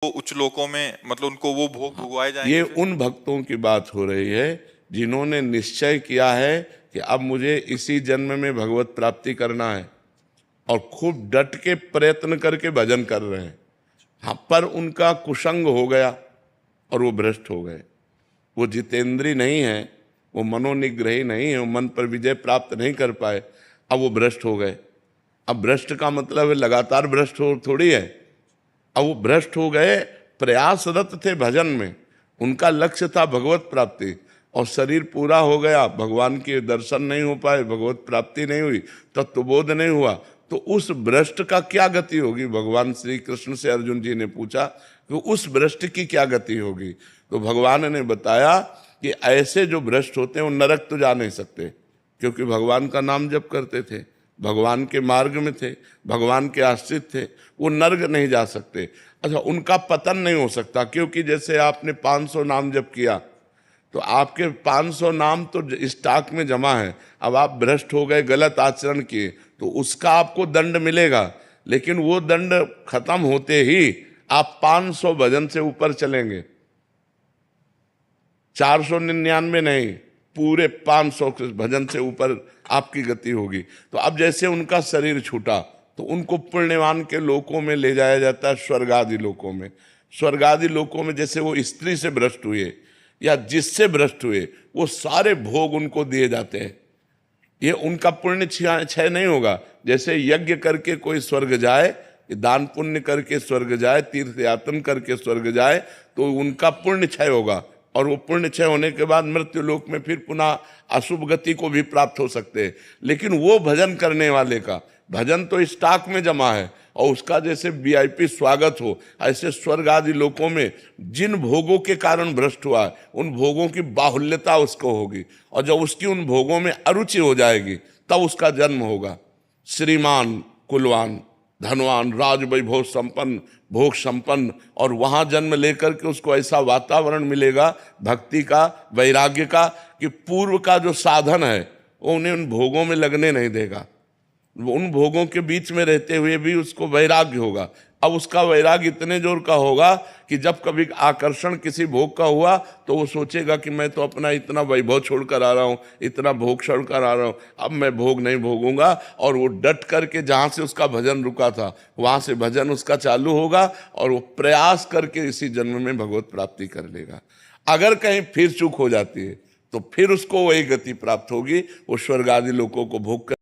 वो उच्च लोकों में मतलब उनको वो भोग भुगवाए जाएंगे ये फिर? उन भक्तों की बात हो रही है जिन्होंने निश्चय किया है कि अब मुझे इसी जन्म में भगवत प्राप्ति करना है और खूब डट के प्रयत्न करके भजन कर रहे हैं। हाँ, पर उनका कुसंग हो गया और वो भ्रष्ट हो गए। वो जितेंद्री नहीं है, वो मनोनिग्रही नहीं है, वो मन पर विजय प्राप्त नहीं कर पाए, अब वो भ्रष्ट हो गए। अब भ्रष्ट का मतलब है लगातार भ्रष्ट हो थोड़ी है। अब वो भ्रष्ट हो गए, प्रयासरत थे भजन में, उनका लक्ष्य था भगवत प्राप्ति, और शरीर पूरा हो गया, भगवान के दर्शन नहीं हो पाए, भगवत प्राप्ति नहीं हुई, तत्वबोध नहीं हुआ, तो उस भ्रष्ट का क्या गति होगी? भगवान श्री कृष्ण से अर्जुन जी ने पूछा कि उस भ्रष्ट की क्या गति होगी? तो भगवान ने बताया कि ऐसे जो भ्रष्ट होते हैं वो नरक तो जा नहीं सकते, क्योंकि भगवान का नाम जप करते थे, भगवान के मार्ग में थे, भगवान के आश्रित थे, वो नर्क नहीं जा सकते। अच्छा, उनका पतन नहीं हो सकता, क्योंकि जैसे आपने 500 नाम जप किया तो आपके 500 नाम तो स्टॉक में जमा है। अब आप भ्रष्ट हो गए, गलत आचरण किए, तो उसका आपको दंड मिलेगा, लेकिन वो दंड खत्म होते ही आप 500 भजन से ऊपर चलेंगे, 499 नहीं, पूरे 500 भजन से ऊपर आपकी गति होगी। तो अब जैसे उनका शरीर छूटा तो उनको पुण्यवान के लोकों में ले जाया जाता है, स्वर्ग आदि लोकों में। स्वर्ग आदि लोकों में जैसे वो स्त्री से भ्रष्ट हुए या जिससे भ्रष्ट हुए, वो सारे भोग उनको दिए जाते हैं। ये उनका पुण्य क्षय नहीं होगा। जैसे यज्ञ करके कोई स्वर्ग जाए, दान पुण्य करके स्वर्ग जाए, तीर्थ यातन करके स्वर्ग जाए, तो उनका पुण्य क्षय होगा, और वो पुण्य क्षय होने के बाद मृत्यु लोक में फिर पुनः अशुभ गति को भी प्राप्त हो सकते हैं। लेकिन वो भजन करने वाले का भजन तो स्टॉक में जमा है, और उसका जैसे वीआईपी स्वागत हो, ऐसे स्वर्ग आदि लोकों में जिन भोगों के कारण भ्रष्ट हुआ है उन भोगों की बाहुल्यता उसको होगी, और जब उसकी उन भोगों में अरुचि हो जाएगी तब उसका जन्म होगा। श्रीमान, कुलवान, धनवान, राज वैभव संपन्न, भोग संपन्न, और वहां जन्म लेकर के उसको ऐसा वातावरण मिलेगा भक्ति का, वैराग्य का, कि पूर्व का जो साधन है वो उन्हें उन भोगों में लगने नहीं देगा। उन भोगों के बीच में रहते हुए भी उसको वैराग्य होगा। अब उसका वैराग्य इतने जोर का होगा कि जब कभी आकर्षण किसी भोग का हुआ तो वो सोचेगा कि मैं तो अपना इतना वैभव छोड़कर आ रहा हूँ, इतना भोग छोड़कर आ रहा हूँ, अब मैं भोग नहीं भोगूंगा, और वो डट करके जहाँ से उसका भजन रुका था वहाँ से भजन उसका चालू होगा, और वो प्रयास करके इसी जन्म में भगवत प्राप्ति कर लेगा। अगर कहीं फिर चूक हो जाती है तो फिर उसको वही गति प्राप्त होगी, वो स्वर्ग आदि लोगों को भोग कर